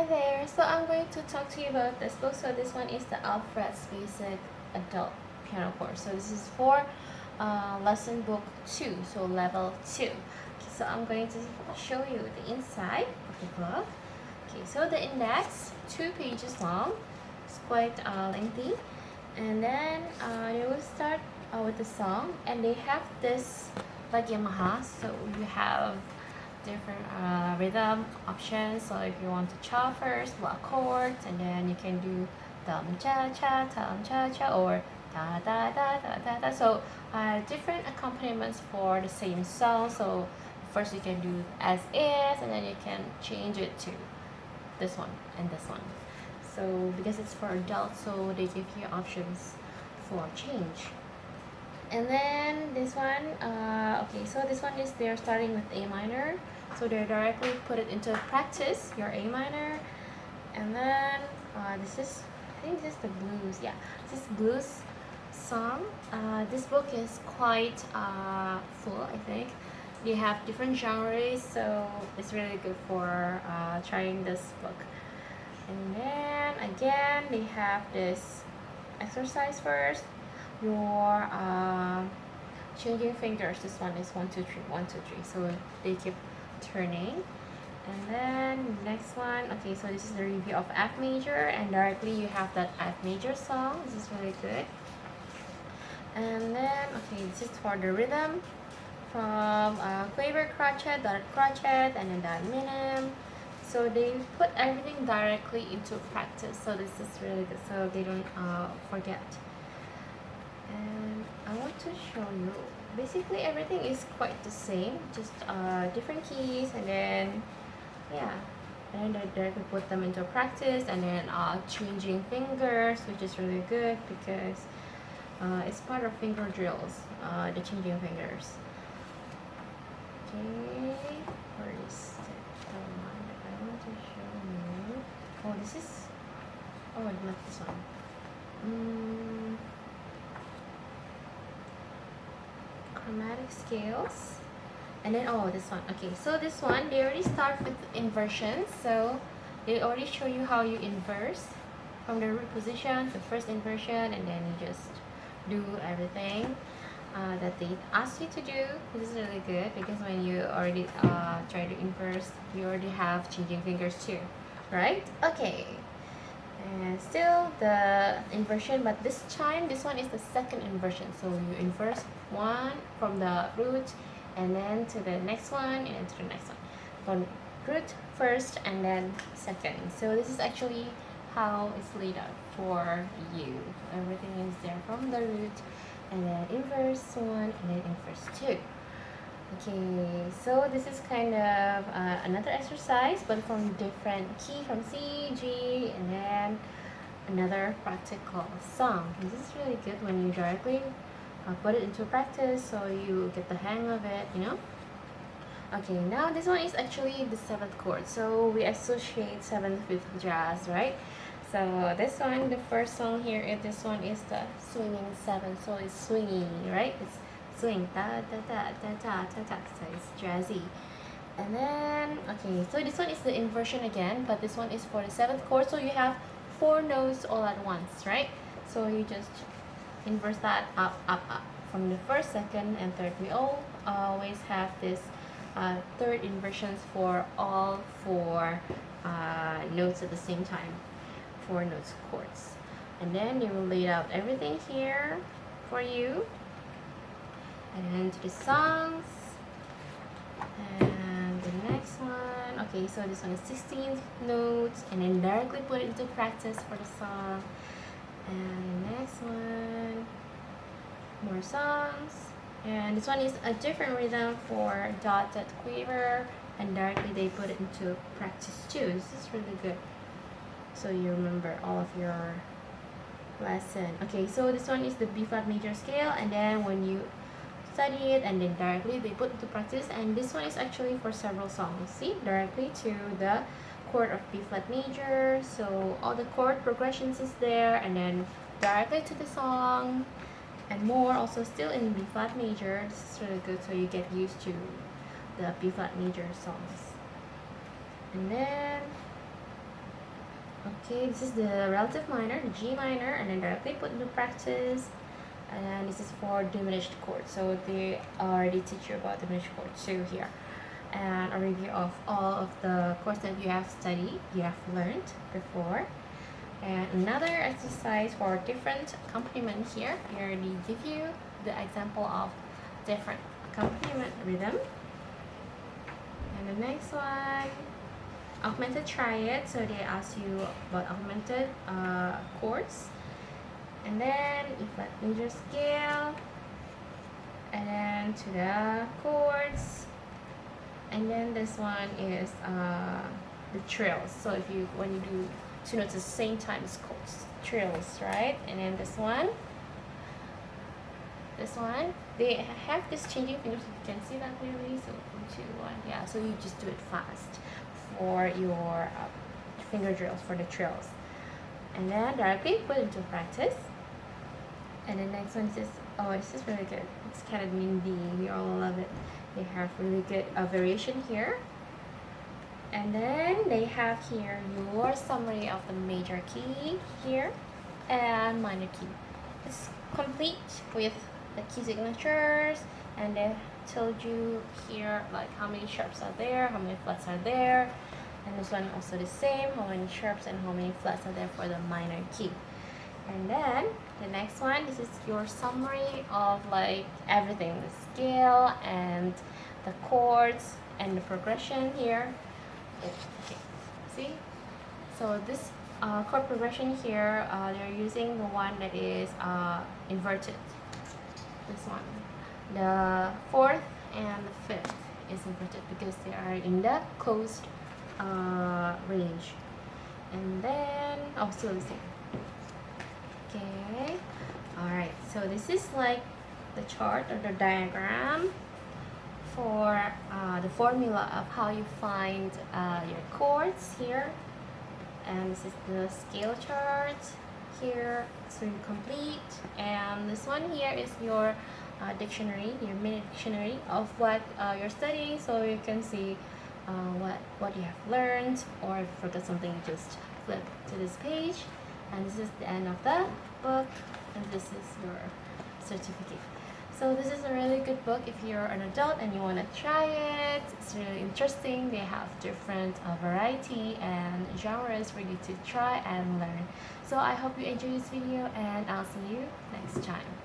Hi there, so I'm going to talk to you about this book. So this one is the Alfred's Basic Adult Piano Course. So this is for lesson book 2, so level 2. Okay, so I'm going to show you the inside of the book. Okay, so the index, 2 pages long. It's quite lengthy. And then they will start with the song, and they have this like Yamaha, so you have different rhythm options. So if you want to cha first, what chords, and then you can do dum cha cha, or da da da da da da. So different accompaniments for the same song. So first you can do as is, and then you can change it to this one and this one. So because it's for adults, so they give you options for change. And then this one, okay, so this one is they're starting with A minor, so they directly put it into practice, your A minor. And then this is, I think this is the blues, yeah, this is blues song. This book is quite full, I think. They have different genres, so it's really good for trying this book. And then again, they have this exercise first, your changing fingers. This one is 1 2 3 1 2 3, so they keep turning. And then next one, okay, so this is the review of F major, and directly you have that F major song. This is really good. And then okay, this is for the rhythm from quaver crotchet, dotted crotchet, and then that minim. So they put everything directly into practice, so this is really good, so they don't forget. And I want to show you, basically everything is quite the same, just different keys, and then yeah, and then they put them into practice, and then changing fingers, which is really good because it's part of finger drills, the changing fingers. Okay, where is it? I want to show you. Oh, this is, oh, not this one. Chromatic scales. And then oh, this one. Okay, so this one they already start with inversions, so they already show you how you inverse from the root position, the first inversion, and then you just do everything that they ask you to do. This is really good because when you already try to inverse, you already have changing fingers too, right? Okay, and still the inversion, but this time this one is the second inversion, so you inverse one from the root and then to the next one and then to the next one, from root first and then second. So this is actually how it's laid out for you. Everything is there from the root, and then inverse one and then inverse two. Okay, so this is kind of another exercise, but from different key, from C, G, and then another practical song. This is really good when you directly put it into practice, so you get the hang of it, you know. Okay, now this one is actually the 7th chord, so we associate 7th with jazz, right? So this one, the first song here, this one is the swinging 7, so it's swinging, right? It's swing, da da da da da da da, so it's jazzy. And then okay, so this one is the inversion again, but this one is for the 7th chord, so you have 4 notes all at once, right? So you just inverse that up up up from the first, second, and third. We all always have this third inversions for all 4 notes at the same time, 4 notes chords. And then they will lay out everything here for you. And then to the songs. And the next one, okay, so this one is 16 notes, and then directly put it into practice for the song. And the next one, more songs. And this one is a different rhythm for dotted quaver, and directly they put it into practice too. This is really good, so you remember all of your lesson. Okay, so this one is the B flat major scale, and then when you study it and then directly they put into practice, and this one is actually for several songs. See, directly to the chord of B flat major, so all the chord progressions is there, and then directly to the song and more, also still in B flat major. This is really good, so you get used to the B flat major songs. And then Okay, this is the relative minor, the G minor, and then directly put into practice. And this is for diminished chord. So they already teach you about diminished chord 2 here. And a review of all of the chords that you have studied, you have learned before. And another exercise for different accompaniment here. They already give you the example of different accompaniment rhythm. And the next one, augmented triad. So they ask you about augmented chords. And then E flat major scale, and then to the chords, and then this one is the trills. So if you when you do two notes at the same time, it's called trills, right? And then this one, they have this changing fingers. You can see that clearly. So 2, 1, yeah. So you just do it fast for your finger drills for the trills, and then directly put into practice. And the next one is just, this is really good. It's kind of mean D. We all love it. They have really good variation here. And then they have here your summary of the major key here and minor key. It's complete with the key signatures, and they told you here like how many sharps are there, how many flats are there. And this one also the same, how many sharps and how many flats are there for the minor key. And then the next one, this is your summary of like everything, the scale and the chords and the progression here. Okay, see? So this chord progression here, they're using the one that is inverted. This one, the 4th and the 5th is inverted because they are in the closed range. And then, still the same. Okay, alright, so this is like the chart or the diagram for the formula of how you find your chords here. And this is the scale chart here, so you complete. And this one here is your dictionary, your mini dictionary of what you're studying, so you can see what you have learned, or if you forgot something, you just flip to this page. And this is the end of the book, and this is your certificate. So this is a really good book if you're an adult and you want to try it. It's really interesting. They have different variety and genres for you to try and learn. So I hope you enjoy this video, and I'll see you next time.